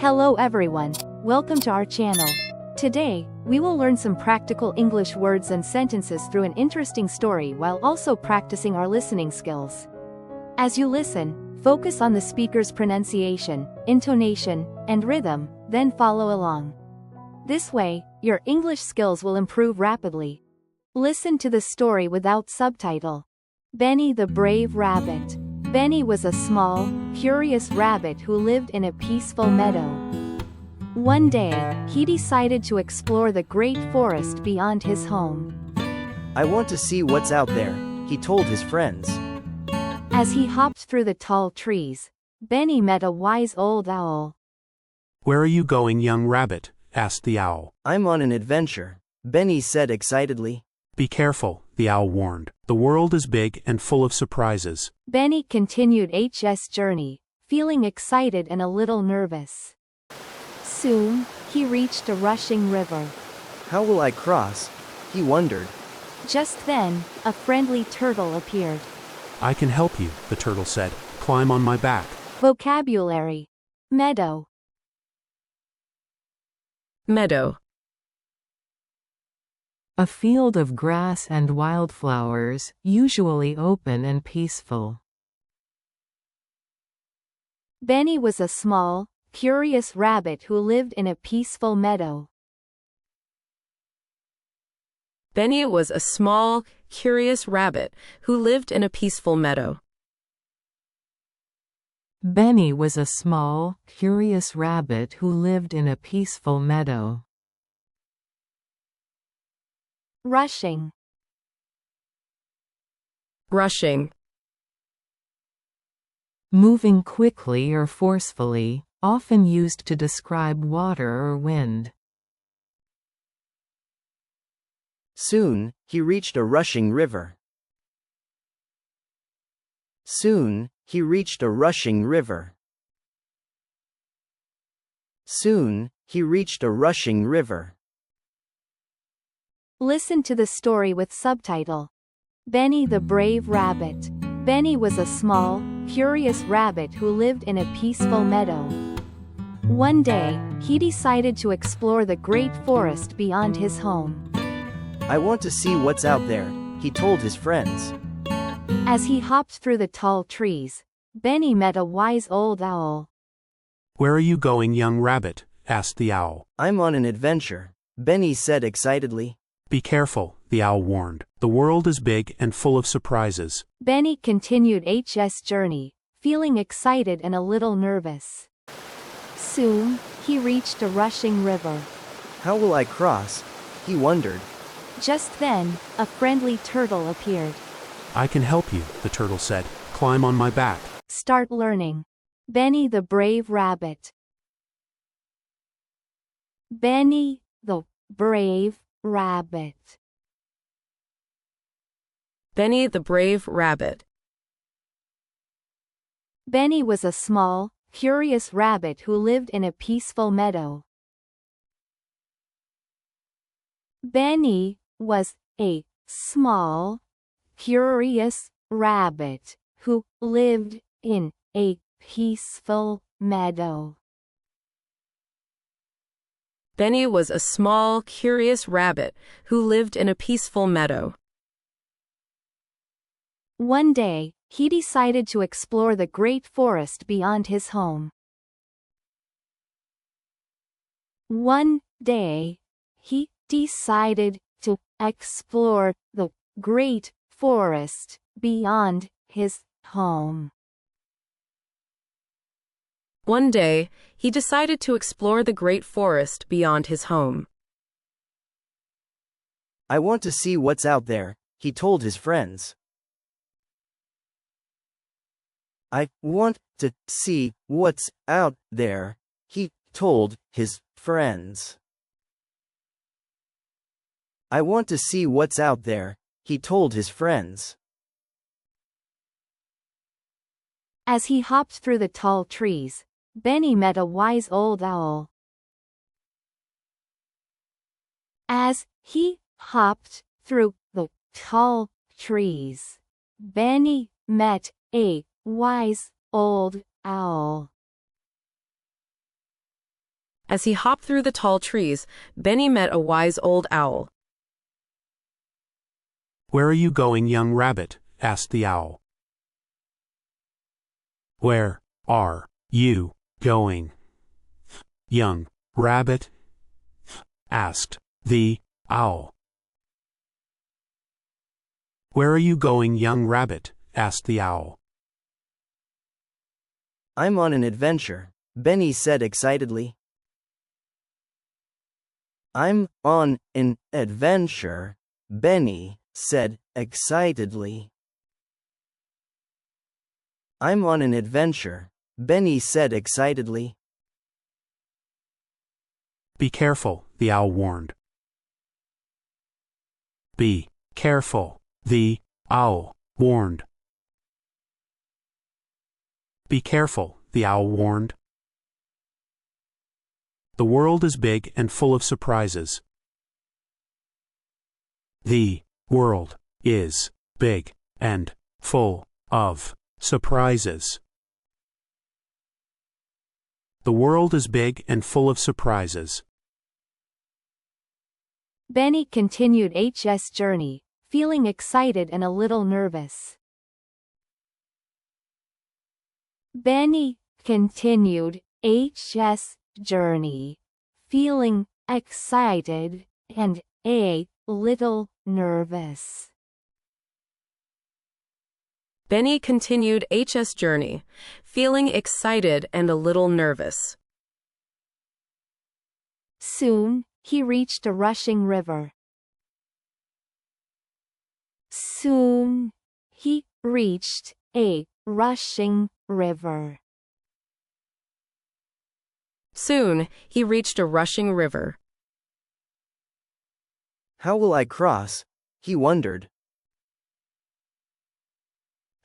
Hello everyone, welcome to our channel. Today, we will learn some practical English words and sentences through an interesting story while also practicing our listening skills. As you listen, focus on the speaker's pronunciation, intonation, and rhythm, then follow along. This way, your English skills will improve rapidly. Listen to the story without subtitle. Benny the Brave Rabbit. Benny was a small, curious rabbit who lived in a peaceful meadow. One day, he decided to explore the great forest beyond his home. I want to see what's out there, he told his friends. As he hopped through the tall trees, Benny met a wise old owl. "Where are you going, young rabbit?" asked the owl. I'm on an adventure, Benny said excitedly. "Be careful," the owl warned. "The world is big and full of surprises." Benny continued his journey, feeling excited and a little nervous. Soon, he reached a rushing river. How will I cross? He wondered. Just then, a friendly turtle appeared. "I can help you," the turtle said. "Climb on my back." Vocabulary: meadow, Meadow. A field of grass and wildflowers, usually open and peaceful. Benny was a small, curious rabbit who lived in a peaceful meadow. Benny was a small, curious rabbit who lived in a peaceful meadow. Benny was a small, curious rabbit who lived in a peaceful meadow. Rushing, Rushing. Moving quickly or forcefully, often used to describe water or wind. Soon, he reached a rushing river. Soon, he reached a rushing river. Soon, he reached a rushing river. Listen to the story with subtitle. Benny the Brave Rabbit. Benny was a small, curious rabbit who lived in a peaceful meadow. One day, he decided to explore the great forest beyond his home. I want to see what's out there, he told his friends. As he hopped through the tall trees, Benny met a wise old owl. "Where are you going, young rabbit?" asked the owl. I'm on an adventure, Benny said excitedly. "Be careful," the owl warned. "The world is big and full of surprises." Benny continued his journey, feeling excited and a little nervous. Soon, he reached a rushing river. How will I cross? He wondered. Just then, a friendly turtle appeared. "I can help you," the turtle said. "Climb on my back." Start learning. Benny the Brave Rabbit. Benny the Brave Rabbit. Benny the Brave Rabbit. Benny was a small, curious rabbit who lived in a peaceful meadow. Benny was a small, curious rabbit who lived in a peaceful meadow. Benny was a small, curious rabbit who lived in a peaceful meadow. One day, he decided to explore the great forest beyond his home. One day, he decided to explore the great forest beyond his home. One day, he decided to explore the great forest beyond his home. I want to see what's out there, he told his friends. I want to see what's out there, he told his friends. I want to see what's out there, he told his friends. As he hopped through the tall trees, Benny met a wise old owl. As he hopped through the tall trees, Benny met a wise old owl. As he hopped through the tall trees, Benny met a wise old owl. "Where are you going, young rabbit?" asked the owl. "Where are you going, young rabbit?" asked the owl. "Where are you going, young rabbit?" asked the owl. "I'm on an adventure," Benny said excitedly. "I'm on an adventure," Benny said excitedly. "I'm on an adventure," Benny said excitedly. "Be careful," the owl warned. "Be careful," the owl warned. "Be careful," the owl warned. The world is big and full of surprises. The world is big and full of surprises. The world is big and full of surprises. Benny continued his journey, feeling excited and a little nervous. Benny continued his journey, feeling excited and a little nervous. Benny continued his journey, feeling excited and a little nervous. Soon, he reached a rushing river. Soon, he reached a rushing river. Soon, he reached a rushing river. "How will I cross?" he wondered.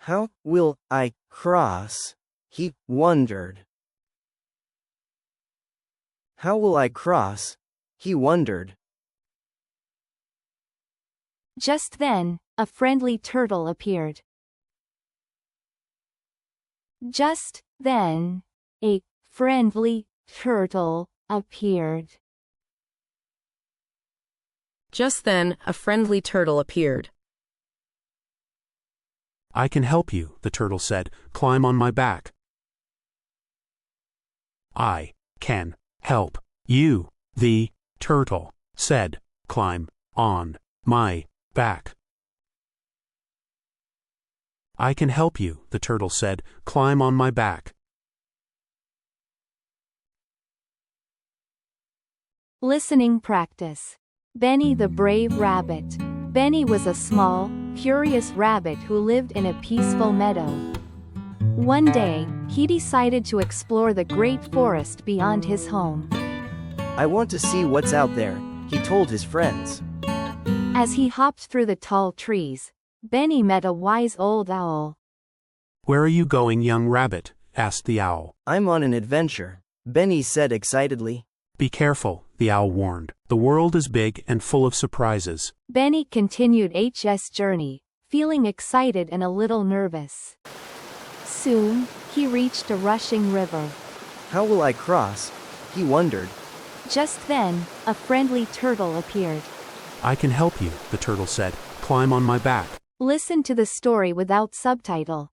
"How will I cross?" he wondered. "How will I cross?" he wondered. Just then, a friendly turtle appeared. Just then, a friendly turtle appeared. Just then, a friendly turtle appeared. "I can help you," the turtle said. "Climb on my back." "I can help you," the turtle said. "Climb on my back." "I can help you," the turtle said. "Climb on my back." Listening practice. Benny the Brave Rabbit. Benny was a small, curious rabbit who lived in a peaceful meadow. One day, he decided to explore the great forest beyond his home. "I want to see what's out there," he told his friends. As he hopped through the tall trees, Benny met a wise old owl. "Where are you going, young rabbit?" asked the owl. "I'm on an adventure," Benny said excitedly. "Be careful," the owl warned. "The world is big and full of surprises." Benny continued his journey, feeling excited and a little nervous. Soon, he reached a rushing river. "How will I cross?" he wondered. Just then, a friendly turtle appeared. "I can help you," the turtle said. "Climb on my back." Listen to the story without subtitle.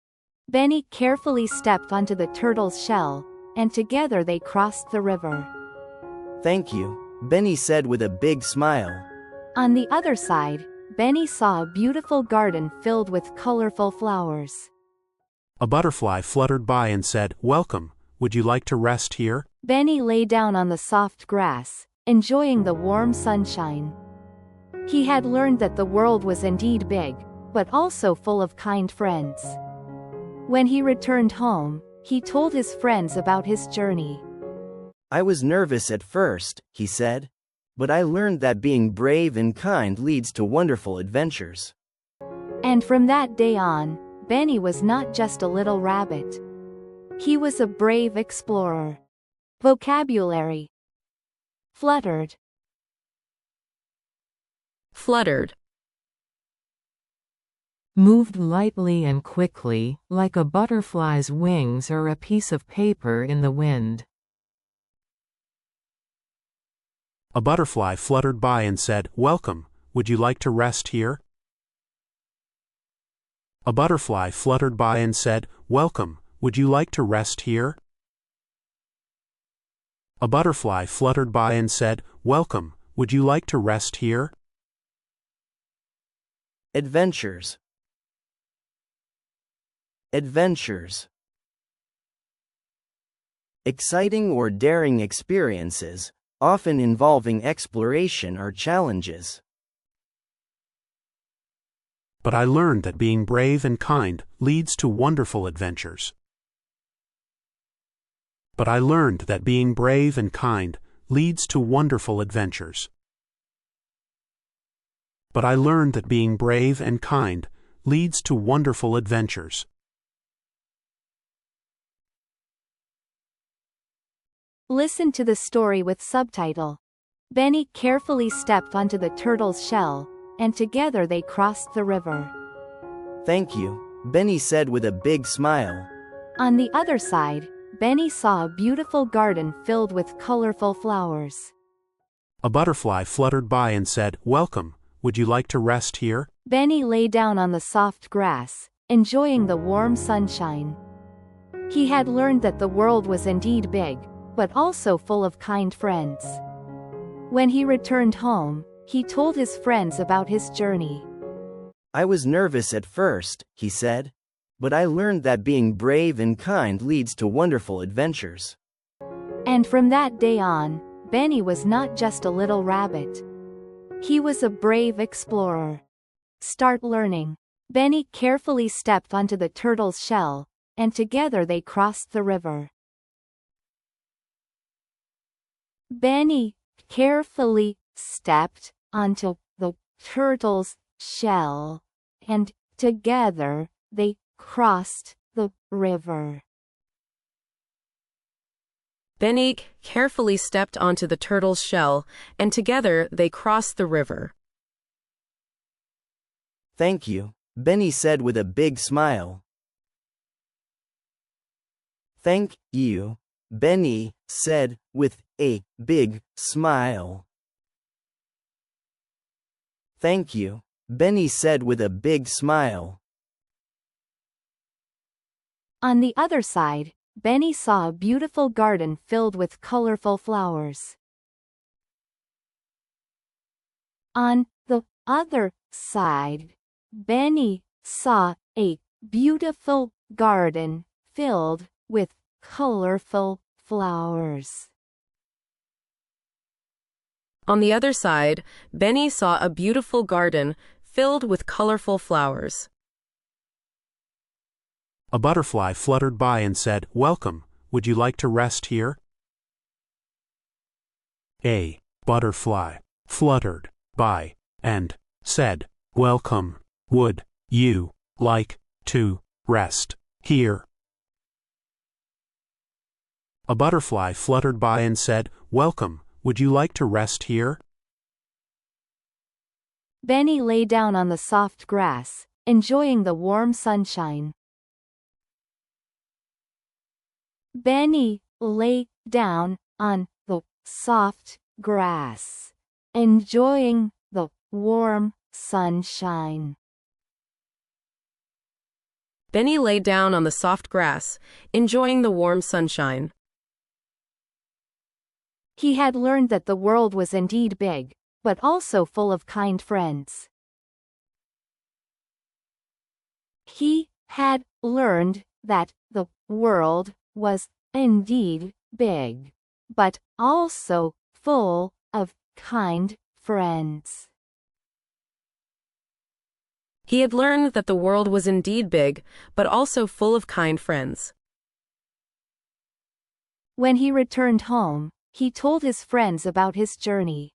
Benny carefully stepped onto the turtle's shell, and together they crossed the river. "Thank you," Benny said with a big smile. On the other side, Benny saw a beautiful garden filled with colorful flowers. A butterfly fluttered by and said, "Welcome. Would you like to rest here?" Benny lay down on the soft grass, enjoying the warm sunshine. He had learned that the world was indeed big, but also full of kind friends. When he returned home, he told his friends about his journey. "I was nervous at first," he said. "But I learned that being brave and kind leads to wonderful adventures." And from that day on, Benny was not just a little rabbit. He was a brave explorer. Vocabulary: fluttered, Fluttered. Moved lightly and quickly, like a butterfly's wings or a piece of paper in the wind. A butterfly fluttered by and said, "Welcome, would you like to rest here?" A butterfly fluttered by and said, "Welcome, would you like to rest here?" A butterfly fluttered by and said, "Welcome, would you like to rest here?" Adventures. Adventures. Exciting or daring experiences, often involving exploration or challenges. But I learned that being brave and kind leads to wonderful adventures. But I learned that being brave and kind leads to wonderful adventures. But I learned that being brave and kind leads to wonderful adventures. Listen to the story with subtitle. Benny carefully stepped onto the turtle's shell, and together they crossed the river. Thank you, Benny said with a big smile. On the other side, Benny saw a beautiful garden filled with colorful flowers. A butterfly fluttered by and said, "Welcome, would you like to rest here?" Benny lay down on the soft grass, enjoying the warm sunshine. He had learned that the world was indeed big, but also full of kind friends. When he returned home, he told his friends about his journey. I was nervous at first, he said. But I learned that being brave and kind leads to wonderful adventures. And from that day on, Benny was not just a little rabbit. He was a brave explorer. Start learning. Benny carefully stepped onto the turtle's shell, and together they crossed the river. Benny carefully stepped onto the turtle's shell, and together they crossed the river. Benny carefully stepped onto the turtle's shell, and together they crossed the river. Thank you, Benny said with a big smile. Thank you, Benny said with a big smile. Thank you, Benny said with a big smile. On the other side, Benny saw a beautiful garden filled with colorful flowers. On the other side, Benny saw a beautiful garden filled with colorful flowers. On the other side, Benny saw a beautiful garden filled with colorful flowers. A butterfly fluttered by and said, "Welcome, would you like to rest here?" A butterfly fluttered by and said, "Welcome, would you like to rest here?" A butterfly fluttered by and said, "Welcome, would you like to rest here?" Benny lay down on the soft grass, enjoying the warm sunshine. Benny lay down on the soft grass, enjoying the warm sunshine. Benny lay down on the soft grass, enjoying the warm sunshine. He had learned that the world was indeed big, but also full of kind friends. He had learned that the world was indeed big, but also full of kind friends. He had learned that the world was indeed big, but also full of kind friends. When he returned home, he told his friends about his journey.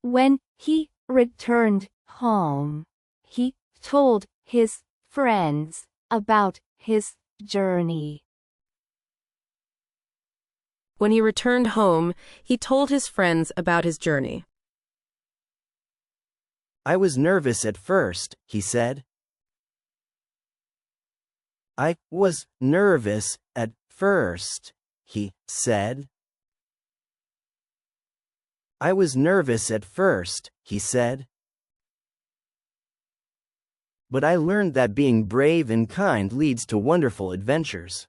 When he returned home, he told his friends about his journey. When he returned home, he told his friends about his journey. I was nervous at first, he said. I was nervous at first, he said. I was nervous at first, he said. But I learned that being brave and kind leads to wonderful adventures.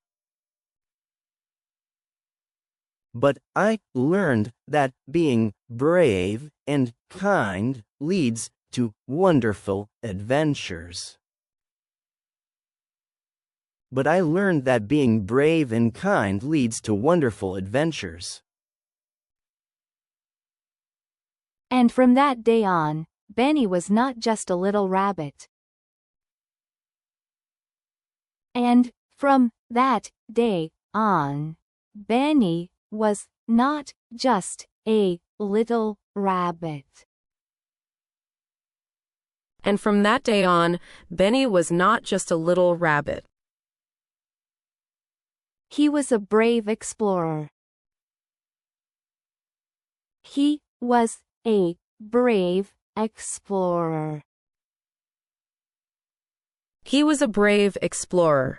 But I learned that being brave and kind leads to wonderful adventures. But I learned that being brave and kind leads to wonderful adventures. And from that day on, Benny was not just a little rabbit. And from that day on, Benny was not just a little rabbit. And from that day on, Benny was not just a little rabbit. He was a brave explorer. He was a brave explorer. He was a brave explorer.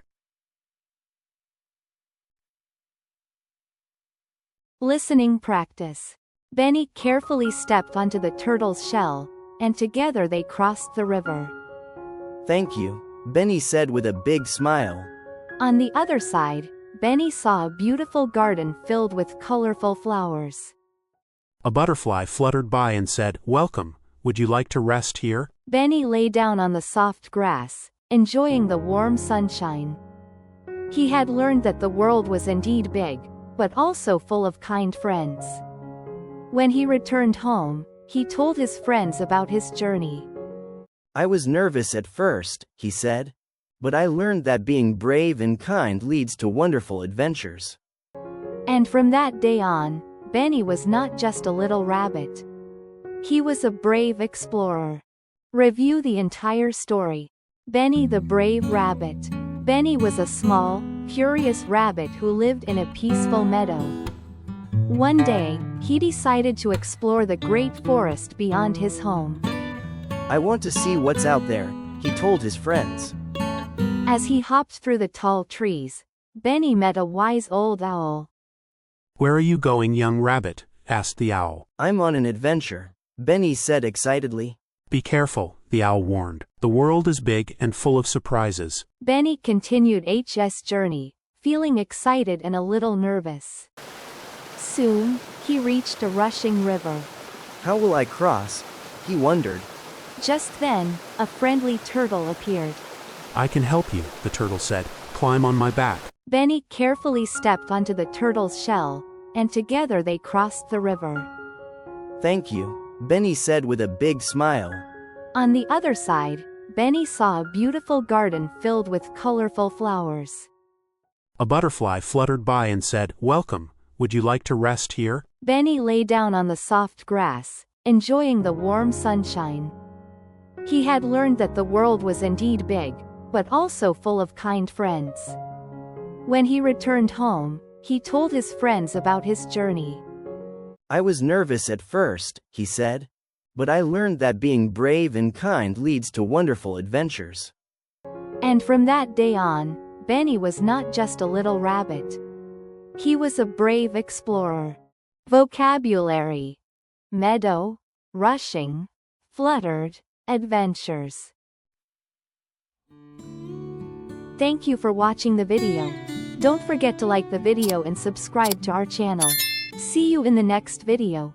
Listening practice. Benny carefully stepped onto the turtle's shell, and together they crossed the river. Thank you, Benny said with a big smile. On the other side, Benny saw a beautiful garden filled with colorful flowers. A butterfly fluttered by and said, "Welcome, would you like to rest here?" Benny lay down on the soft grass, enjoying the warm sunshine. He had learned that the world was indeed big, but also full of kind friends. When he returned home, he told his friends about his journey. I was nervous at first, he said. But I learned that being brave and kind leads to wonderful adventures. And from that day on, Benny was not just a little rabbit. He was a brave explorer. Review the entire story. Benny the Brave Rabbit. Benny was a small, curious rabbit who lived in a peaceful meadow. One day, he decided to explore the great forest beyond his home. I want to see what's out there, he told his friends. As he hopped through the tall trees, Benny met a wise old owl. "Where are you going, young rabbit?" asked the owl. I'm on an adventure, Benny said excitedly. "Be careful," the owl warned. "The world is big and full of surprises." Benny continued his journey, feeling excited and a little nervous. Soon, he reached a rushing river. How will I cross? He wondered. Just then, a friendly turtle appeared. "I can help you," the turtle said. "Climb on my back." Benny carefully stepped onto the turtle's shell, and together they crossed the river. Thank you, Benny said with a big smile. On the other side, Benny saw a beautiful garden filled with colorful flowers. A butterfly fluttered by and said, "Welcome, would you like to rest here?" Benny lay down on the soft grass, enjoying the warm sunshine. He had learned that the world was indeed big, but also full of kind friends. When he returned home, he told his friends about his journey. I was nervous at first, he said. But I learned that being brave and kind leads to wonderful adventures. And from that day on, Benny was not just a little rabbit. He was a brave explorer. Vocabulary: meadow, rushing, fluttered, adventures. Thank you for watching the video. Don't forget to like the video and subscribe to our channel. See you in the next video.